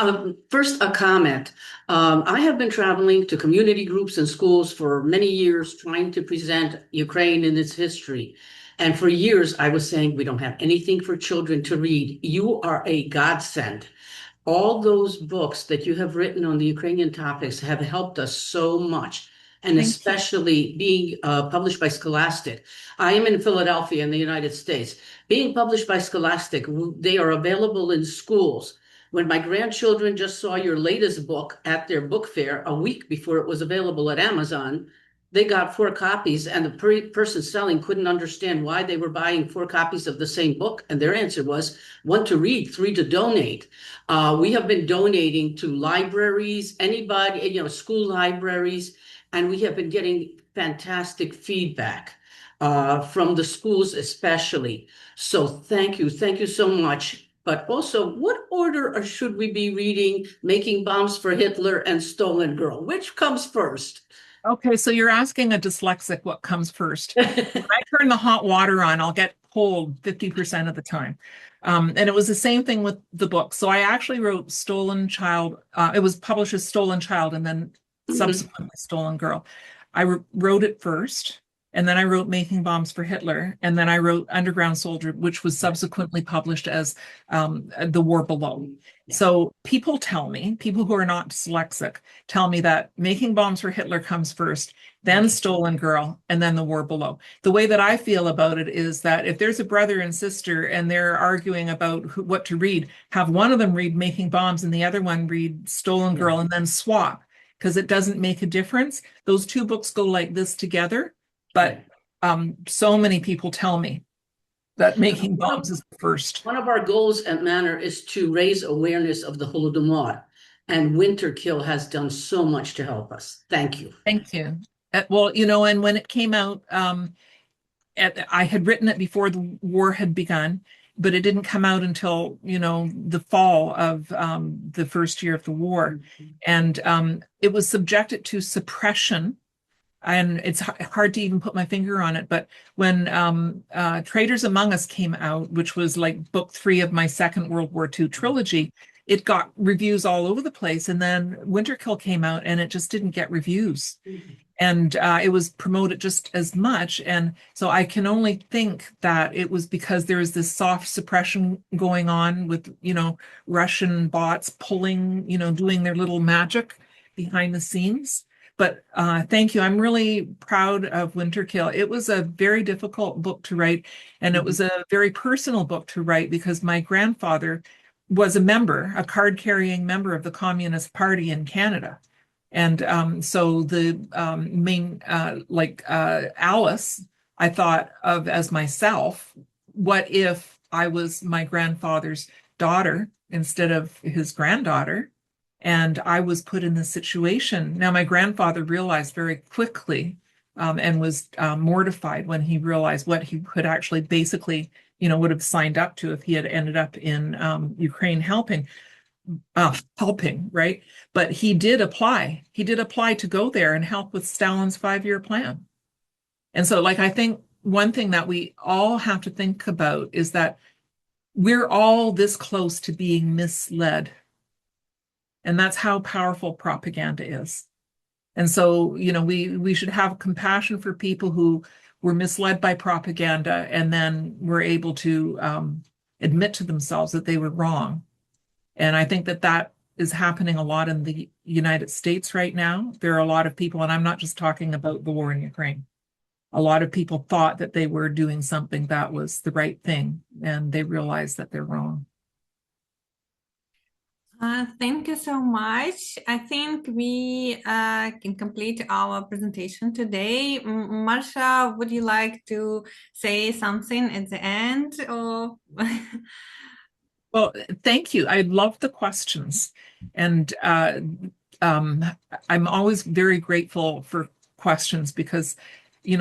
first a comment. I have been traveling to community groups and schools for many years trying to present Ukraine and its history. And for years, I was saying, we don't have anything for children to read. You are a godsend. All those books that you have written on the Ukrainian topics have helped us so much, and Thank you. especially being published by Scholastic. I am in Philadelphia in the United States. Being published by Scholastic, they are available in schools. When my grandchildren just saw your latest book at their book fair a week before it was available at Amazon, they got 4 copies, and the person selling couldn't understand why they were buying 4 copies of the same book. And their answer was 1 to read, 3 to donate. We have been donating to libraries, anybody, school libraries, and we have been getting fantastic feedback from the schools especially. So thank you so much. But also, what order should we be reading Making Bombs for Hitler and Stolen Girl? Which comes first? Okay, so you're asking a dyslexic what comes first. When I turn the hot water on, I'll get cold 50% of the time. And it was the same thing with the book. So I actually wrote Stolen Child. It was published as Stolen Child and then subsequently Stolen Girl. I wrote it first, and then I wrote Making Bombs for Hitler, and then I wrote Underground Soldier, which was subsequently published as The War Below. So people who are not dyslexic, tell me that Making Bombs for Hitler comes first, then Stolen Girl, and then The War Below. The way that I feel about it is that if there's a brother and sister and they're arguing about what to read, have one of them read Making Bombs and the other one read Stolen Girl, and then swap, because it doesn't make a difference. Those 2 books go like this together, but so many people tell me that Making Bombs is first. One of our goals at Manor is to raise awareness of the Holodomor, and Winterkill has done so much to help us. Thank you. Thank you. Well, and when it came out, I had written it before the war had begun, but it didn't come out until, the fall of the first year of the war. And it was subjected to suppression. And it's hard to even put my finger on it. But when Traitors Among Us came out, which was like book 3 of my Second World War II trilogy, it got reviews all over the place. And then Winterkill came out and it just didn't get reviews. And it was promoted just as much. And so I can only think that it was because there was this soft suppression going on with, Russian bots pulling, doing their little magic behind the scenes. But thank you. I'm really proud of Winterkill. It was a very difficult book to write, and it was a very personal book to write because my grandfather was a card-carrying member of the Communist Party in Canada. And so the main, Alice, I thought of as myself. What if I was my grandfather's daughter instead of his granddaughter? And I was put in this situation. Now, my grandfather realized very quickly and was mortified when he realized what he could actually basically, would have signed up to if he had ended up in Ukraine helping. helping, right? But he did apply. He did apply to go there and help with Stalin's 5-year plan. And so, like, I think one thing that we all have to think about is that we're all this close to being misled. And that's how powerful propaganda is. And so, we should have compassion for people who were misled by propaganda and then were able to admit to themselves that they were wrong. And I think that is happening a lot in the United States right now. There are a lot of people, and I'm not just talking about the war in Ukraine. A lot of people thought that they were doing something that was the right thing, and they realized that they're wrong. Thank you so much. I think we can complete our presentation today. Marsha, would you like to say something at the end? Or Well, thank you. I love the questions. And I'm always very grateful for questions because,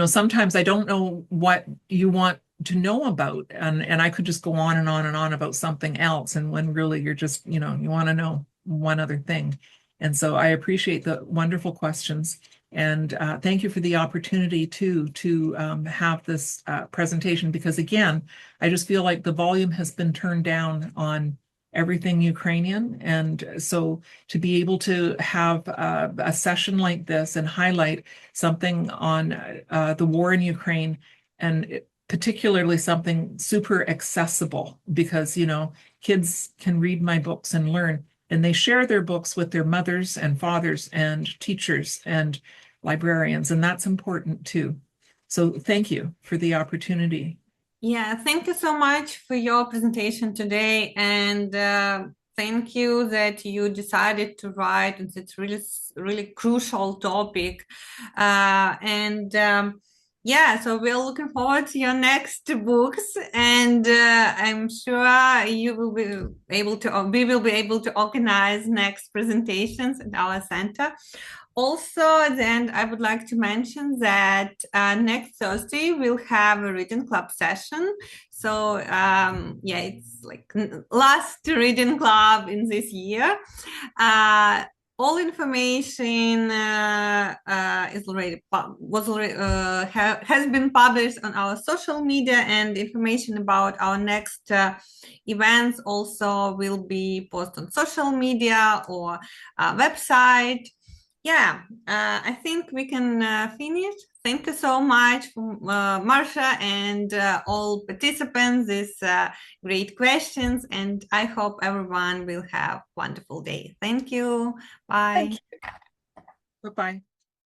sometimes I don't know what you want to know about. And I could just go on and on and on about something else. And when really you're just, you want to know one other thing. And so I appreciate the wonderful questions. And thank you for the opportunity to have this presentation, because again, I just feel like the volume has been turned down on everything Ukrainian. And so to be able to have a session like this and highlight something on the war in Ukraine, and particularly something super accessible, because, kids can read my books and learn, and they share their books with their mothers and fathers and teachers and librarians, and that's important too. So thank you for the opportunity. yeah, thank you so much for your presentation today, and thank you that you decided to write on this really crucial topic. Yeah, so we're looking forward to your next books, and I'm sure we will be able to organize next presentations at our center. Also, at the end, I would like to mention that next Thursday we'll have a reading club session. So yeah, it's like last reading club in this year. All information has been published on our social media, and information about our next events also will be posted on social media or website. Yeah, I think we can finish. Thank you so much, Marsha, and all participants. These great questions, and I hope everyone will have a wonderful day. Thank you. Bye. Bye-bye.